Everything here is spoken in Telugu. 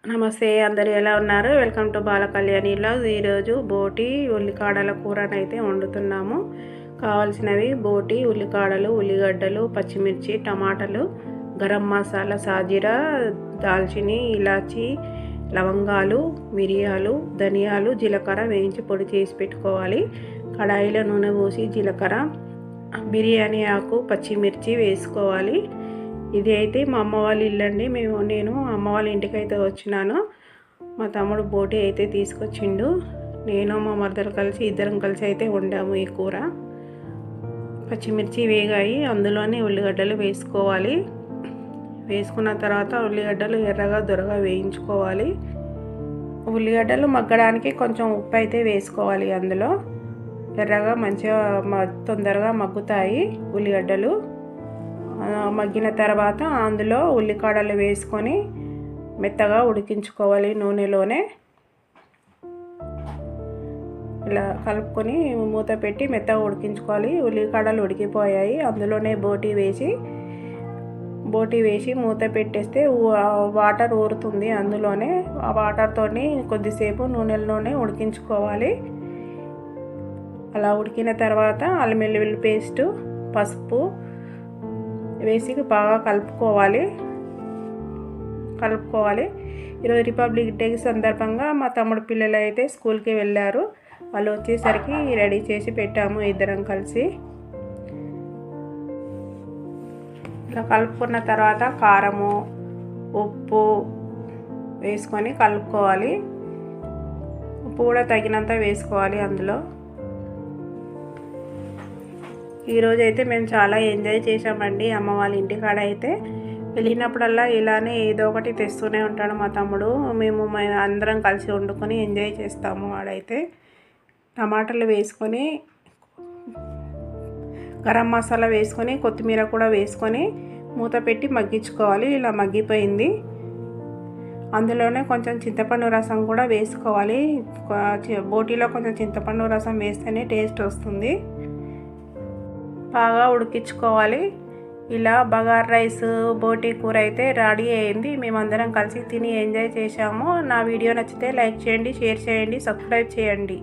నమస్తే, అందరూ ఎలా ఉన్నారు? వెల్కమ్ టు బాల కళ్యాణిలో. ఈరోజు బోటి ఉల్లికాడల కూరనైతే వండుతున్నాము. కావాల్సినవి బోటి, ఉల్లికాడలు, ఉల్లిగడ్డలు, పచ్చిమిర్చి, టమాటాలు, గరం మసాలా, సాజీరా, దాల్చిని, ఇలాచి, లవంగాలు, మిరియాలు, ధనియాలు, జీలకర్ర వేయించి పొడి చేసి పెట్టుకోవాలి. కడాయిలో నూనె పోసి జీలకర్ర, బిర్యానీ ఆకు, పచ్చిమిర్చి వేసుకోవాలి. ఇది అయితే మా అమ్మ వాళ్ళ ఇల్లు అండి. నేను అమ్మ వాళ్ళ ఇంటికి అయితే వచ్చినాను. మా తమ్ముడు బోటి అయితే తీసుకొచ్చిండు. నేను మా మరదలు కలిసి ఇద్దరం కలిసి అయితే వండాము ఈ కూర. పచ్చిమిర్చి వేగాయి, అందులోనే ఉల్లిగడ్డలు వేసుకోవాలి. వేసుకున్న తర్వాత ఉల్లిగడ్డలు ఎర్రగా దొరగా వేయించుకోవాలి. ఉల్లిగడ్డలు మగ్గడానికి కొంచెం ఉప్పు అయితే వేసుకోవాలి. అందులో ఎర్రగా మంచిగా తొందరగా మగ్గుతాయి ఉల్లిగడ్డలు. మగ్గిన తర్వాత అందులో ఉల్లికాడలు వేసుకొని మెత్తగా ఉడికించుకోవాలి నూనెలోనే. ఇలా కలుపుకొని మూత పెట్టి మెత్తగా ఉడికించుకోవాలి. ఉల్లికాడలు ఉడికిపోయాయి. అందులోనే బోటి వేసి మూత పెట్టేస్తే వాటర్ ఊరుతుంది. అందులోనే ఆ వాటర్తోని కొద్దిసేపు నూనెలోనే ఉడికించుకోవాలి. అలా ఉడికిన తర్వాత అల్లం వెల్లుల్లి పేస్టు, పసుపు వేసి బాగా కలుపుకోవాలి. ఈరోజు రిపబ్లిక్ డే సందర్భంగా మా తమ్ముడు పిల్లలు అయితే స్కూల్కి వెళ్ళారు. వాళ్ళు వచ్చేసరికి రెడీ చేసి పెట్టాము ఇద్దరం కలిసి. ఇలా కలుపుకున్న తర్వాత కారము, ఉప్పు వేసుకొని కలుపుకోవాలి. ఉప్పు కూడా తగినంత వేసుకోవాలి అందులో. ఈరోజు అయితే మేము చాలా ఎంజాయ్ చేసామండి. అమ్మ వాళ్ళ ఇంటికాడ అయితే వెళ్ళినప్పుడల్లా ఇలానే ఏదో ఒకటి తెస్తూనే ఉంటాడు మా తమ్ముడు. మేము అందరం కలిసి వండుకొని ఎంజాయ్ చేస్తాము. వాడైతే టమాటాలు వేసుకొని, గరం మసాలా వేసుకొని, కొత్తిమీర కూడా వేసుకొని మూత పెట్టి మగ్గించుకోవాలి. ఇలా మగ్గిపోయింది. అందులోనే కొంచెం చింతపండు రసం కూడా వేసుకోవాలి. బోటీలో కొంచెం చింతపండు రసం వేస్తేనే టేస్ట్ వస్తుంది. బాగా ఉడికించుకోవాలి. ఇలా బగార్ రైస్, బోటీ కూర అయితే రెడీ అయింది. మేమందరం కలిసి తిని ఎంజాయ్ చేసాము. నా వీడియో నచ్చితే లైక్ చేయండి, షేర్ చేయండి, సబ్స్క్రైబ్ చేయండి.